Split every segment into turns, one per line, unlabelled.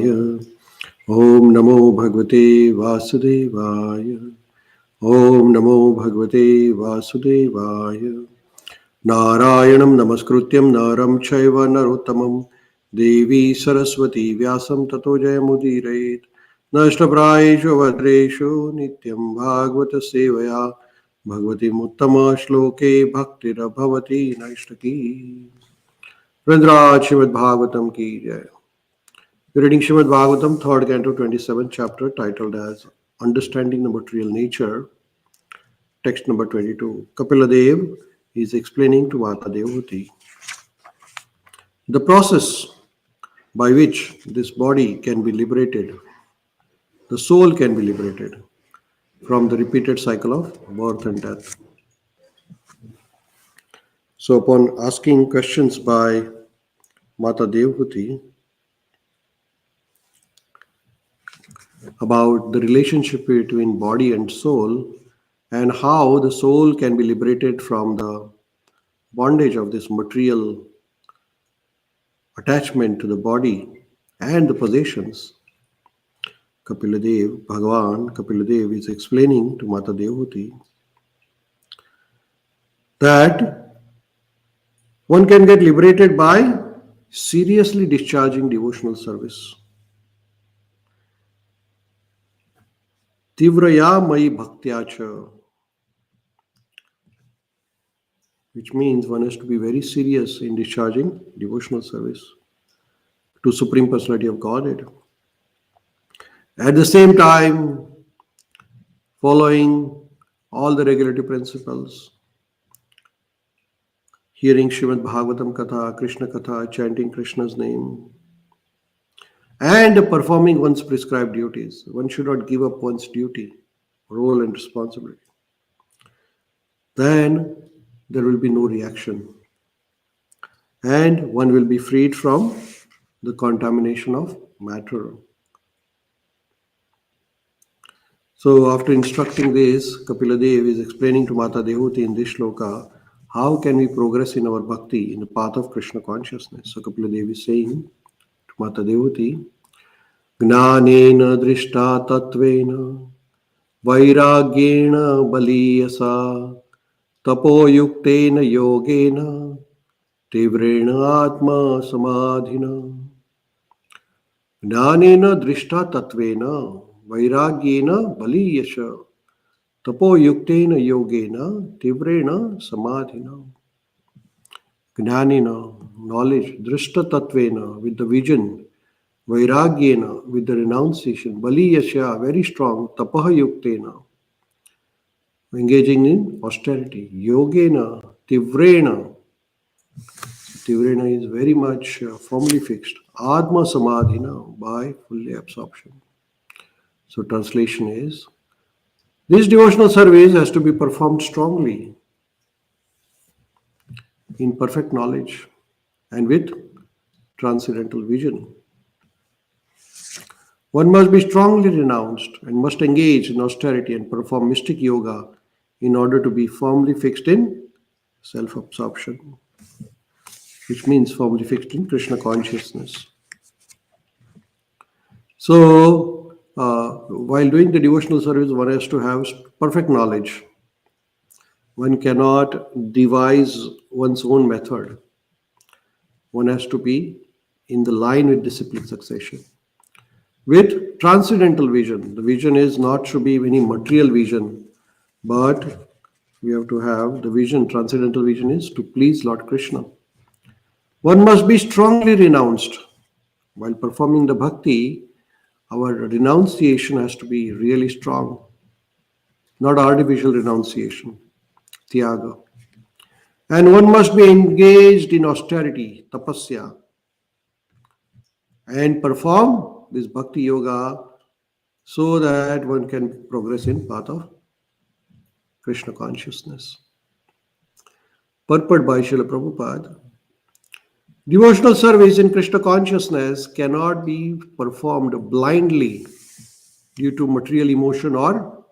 Om Namo Bhagavate Vasudevaya. Om Namo Bhagavate Vasudevaya. Narayanam Namaskrutyam Naram Chaiva Narottamam Devi Saraswati Vyasam Tato Jayamudirayet Nashtaprayeshu Vadreshu Nityam Bhagavata Sevaya Bhagavati Muttama Shloke Bhaktira Bhavati Naishtaki. Vrindraj Srimad Bhagavatam Ki Jai. We're reading Srimad Bhagavatam, 3rd Canto, 27th chapter, titled as Understanding the Material Nature. Text number 22. Kapiladev is explaining to Mata Devahuti the process by which this body can be liberated, the soul can be liberated from the repeated cycle of birth and death. So, upon asking questions by Mata Devahuti about the relationship between body and soul and how the soul can be liberated from the bondage of this material attachment to the body and the possessions, Bhagavan Kapiladev is explaining to Mata Devahuti that one can get liberated by seriously discharging devotional service. Tivraya Mai Bhaktyacha, which means one has to be very serious in discharging devotional service to Supreme Personality of Godhead. At the same time, following all the regulative principles, hearing Srimad Bhagavatam Katha, Krishna Katha, chanting Krishna's name, and performing one's prescribed duties. One should not give up one's duty, role, and responsibility. Then there will be no reaction, and one will be freed from the contamination of matter. So, after instructing this, Kapiladev is explaining to Mata Devahuti in this shloka how can we progress in our bhakti in the path of Krishna consciousness. So, Kapiladev is saying to Mata Devahuti, Gnanena drishta tatvena vairagyena baliyasa tapo yuktena yogena tivrena atma samadhina. Gnanena drishta tatvena vairagyena baliyasa tapo yuktena yogena tivrena samadhina. Gnanena, knowledge, drishta tatvena, with the vision, vairagyena, with the renunciation, baliyasya, very strong, tapaha yuktena, engaging in austerity, yogena, tivrena, tivrena is very much firmly fixed, atma samadhina, by fully absorption. So translation is, this devotional service has to be performed strongly, in perfect knowledge, and with transcendental vision. One must be strongly renounced and must engage in austerity and perform mystic yoga in order to be firmly fixed in self-absorption, which means firmly fixed in Krishna consciousness. So, while doing the devotional service, one has to have perfect knowledge. One cannot devise one's own method. One has to be in the line with disciplined succession. With transcendental vision, the vision is not to be any material vision, but we have to have the vision, transcendental vision is to please Lord Krishna. One must be strongly renounced. While performing the bhakti, our renunciation has to be really strong, not artificial renunciation, tyaga. And one must be engaged in austerity, tapasya, and perform this bhakti yoga so that one can progress in path of Krishna consciousness. Purport by Srila Prabhupada. Devotional service in Krishna consciousness cannot be performed blindly due to material emotion or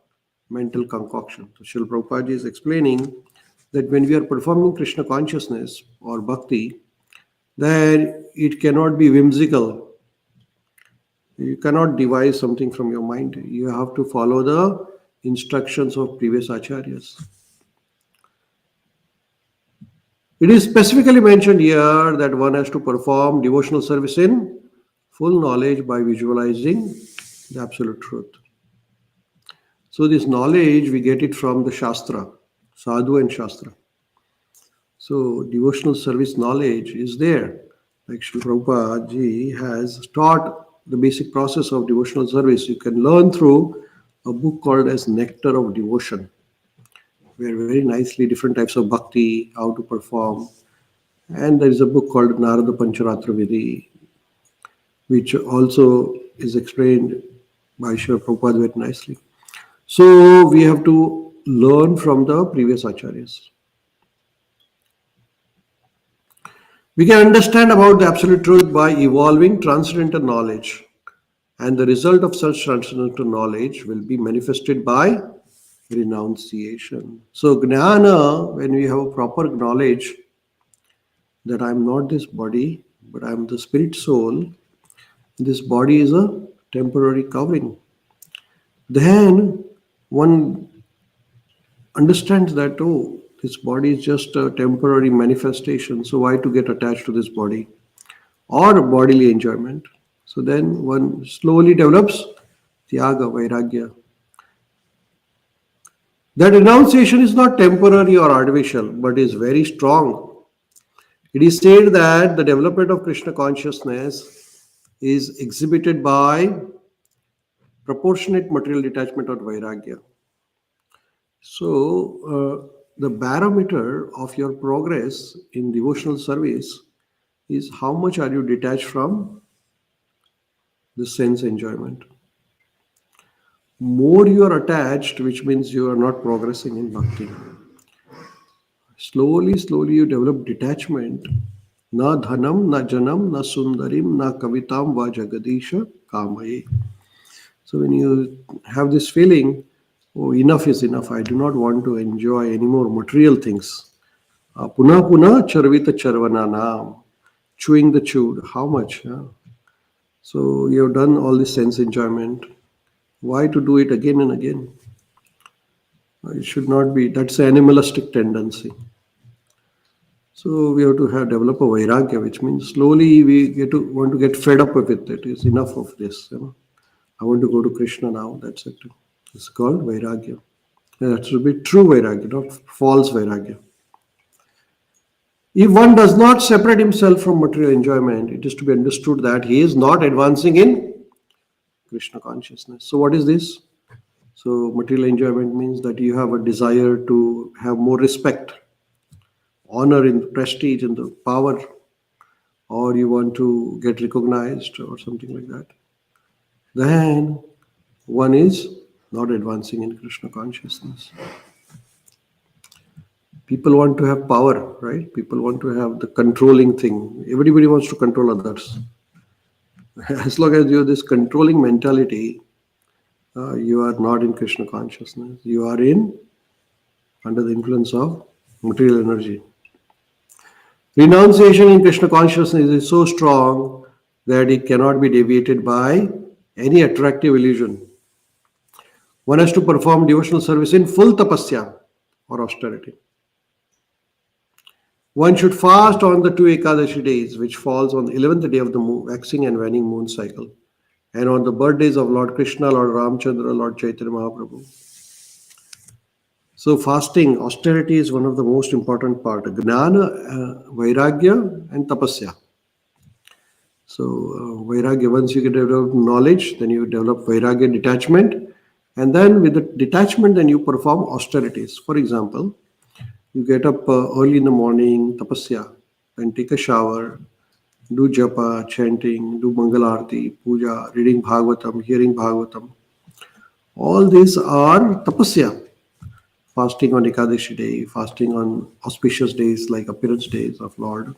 mental concoction. So Srila Prabhupada is explaining that when we are performing Krishna consciousness or bhakti, then it cannot be whimsical. You cannot devise something from your mind. You have to follow the instructions of previous acharyas. It is specifically mentioned here that one has to perform devotional service in full knowledge by visualizing the absolute truth. So, this knowledge we get it from the Shastra, Sadhu and Shastra. So, devotional service knowledge is there. Like Sri Prabhupada ji has taught the basic process of devotional service. You can learn through a book called as Nectar of Devotion, where very nicely different types of bhakti, how to perform. And there is a book called Narada Pancharatra Vidhi, which also is explained by Sri Prabhupada very nicely. So we have to learn from the previous acharyas. We can understand about the absolute truth by evolving transcendental knowledge, and the result of such transcendental knowledge will be manifested by renunciation. So, jnana, when we have a proper knowledge that I am not this body, but I am the spirit soul, this body is a temporary covering. Then one understands that, oh, this body is just a temporary manifestation, so why to get attached to this body or bodily enjoyment? So then one slowly develops tyaga, vairagya. That renunciation is not temporary or artificial, but is very strong. It is said that the development of Krishna consciousness is exhibited by proportionate material detachment or vairagya. So, the barometer of your progress in devotional service is how much are you detached from the sense enjoyment. More you are attached, which means you are not progressing in bhakti. Slowly you develop detachment. Na dhanam, na janam, na sundarim, na kavitam va jagadisha kamaye. So when you have this feeling, oh, enough is enough, I do not want to enjoy any more material things. Puna puna charvita charvananam. Chewing the chewed. How much? Yeah? So you have done all this sense enjoyment. Why to do it again and again? It should not be. That's an animalistic tendency. So we have to have develop a vairagya, which means slowly we get to want to get fed up with it. It's enough of this. I want to go to Krishna now. That's it. It's called vairagya. That should be true vairagya, not false vairagya. If one does not separate himself from material enjoyment, it is to be understood that he is not advancing in Krishna consciousness. So what is this? So material enjoyment means that you have a desire to have more respect, honor in the prestige and the power, or you want to get recognized or something like that. Then one is not advancing in Krishna consciousness. People want to have power, right? People want to have the controlling thing. Everybody wants to control others. As long as you have this controlling mentality, you are not in Krishna consciousness. You are in under the influence of material energy. Renunciation in Krishna consciousness is so strong that it cannot be deviated by any attractive illusion. One has to perform devotional service in full tapasya or austerity. One should fast on the two Ekadashi days, which falls on the 11th day of the waxing and waning moon cycle, and on the birthdays of Lord Krishna, Lord Ramchandra, Lord Chaitanya Mahaprabhu. So fasting, austerity is one of the most important part. Gnana, Vairagya and Tapasya. So Vairagya, once you get develop knowledge, then you develop Vairagya detachment. And then with the detachment, then you perform austerities. For example, you get up early in the morning, Tapasya, then take a shower, do japa, chanting, do Mangalarti, puja, reading Bhagavatam, hearing Bhagavatam. All these are Tapasya. Fasting on Ekadashi day, fasting on auspicious days like appearance days of Lord.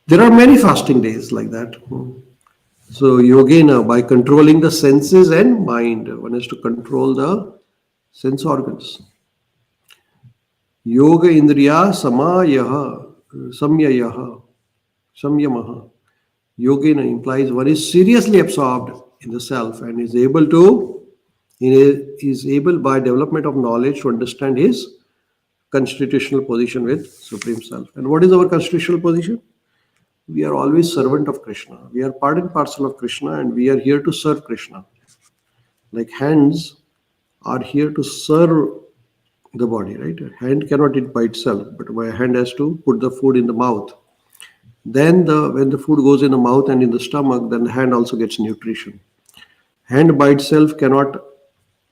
There are many fasting days like that. So yogena, by controlling the senses and mind, one has to control the sense organs. Yoga indriya samayaha, samyayaha. Samyamaha. Yogena implies one is seriously absorbed in the self and is able by development of knowledge to understand his constitutional position with Supreme Self. And what is our constitutional position? We are always servant of Krishna. We are part and parcel of Krishna and we are here to serve Krishna. Like hands are here to serve the body, right? A hand cannot eat by itself, but my hand has to put the food in the mouth. Then when the food goes in the mouth and in the stomach, then the hand also gets nutrition. Hand by itself cannot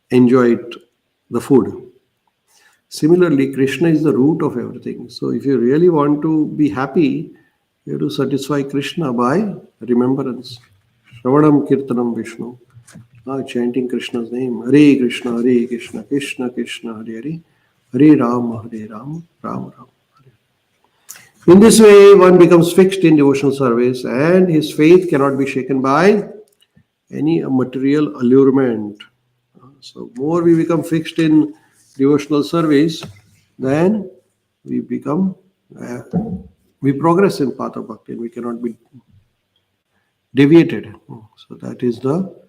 enjoy the food. Similarly, Krishna is the root of everything. So if you really want to be happy, you have to satisfy Krishna by remembrance. Shravanam Kirtanam Vishnu. Chanting Krishna's name. Hare Krishna, Krishna Krishna, Hare Hare. Hare Rama, Rama Rama. In this way, one becomes fixed in devotional service and his faith cannot be shaken by any material allurement. So, more we become fixed in devotional service, then we become, we progress in path of bhakti and we cannot be deviated. So, that is the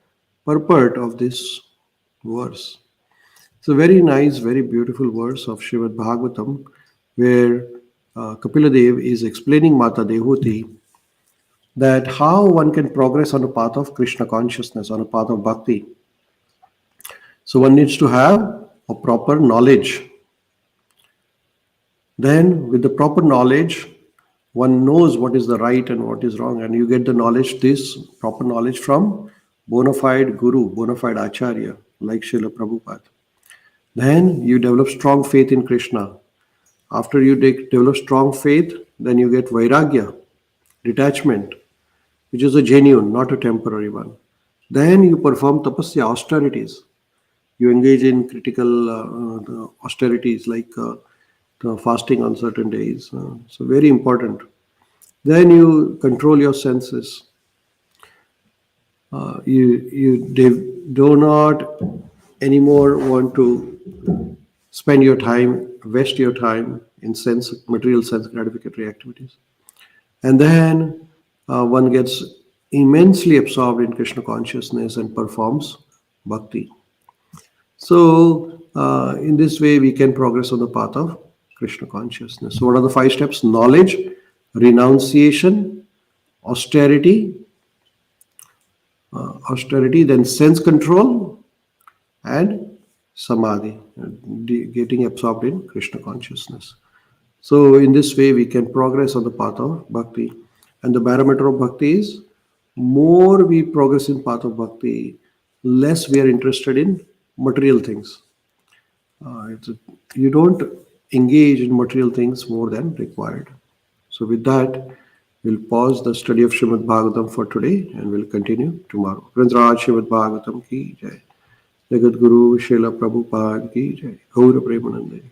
purport of this verse. It's a very nice, very beautiful verse of Srimad Bhagavatam where Kapila Dev is explaining Mata Dehuti that how one can progress on a path of Krishna consciousness, on a path of bhakti. So one needs to have a proper knowledge. Then with the proper knowledge, one knows what is the right and what is wrong, and you get the knowledge, this proper knowledge from bona fide guru, bona fide acharya, like Srila Prabhupada. Then you develop strong faith in Krishna. After you develop strong faith, then you get vairagya, detachment, which is a genuine, not a temporary one. Then you perform tapasya, austerities. You engage in critical austerities like the fasting on certain days. So very important. Then you control your senses. You do not anymore want to spend your time, waste your time in material sense gratificatory activities. And then one gets immensely absorbed in Krishna consciousness and performs bhakti. So in this way we can progress on the path of Krishna consciousness. So what are the 5 steps? Knowledge, renunciation, austerity, then sense control, and samadhi, getting absorbed in Krishna consciousness. So in this way we can progress on the path of bhakti. And the barometer of bhakti is more we progress in path of bhakti, less we are interested in material things. You don't engage in material things more than required. So with that, we'll pause the study of Srimad Bhagavatam for today and we'll continue tomorrow. Prince Srimad Bhagavatam ki jai. Jagat Guru Srila Prabhupada ki jai. Gaura Premanande.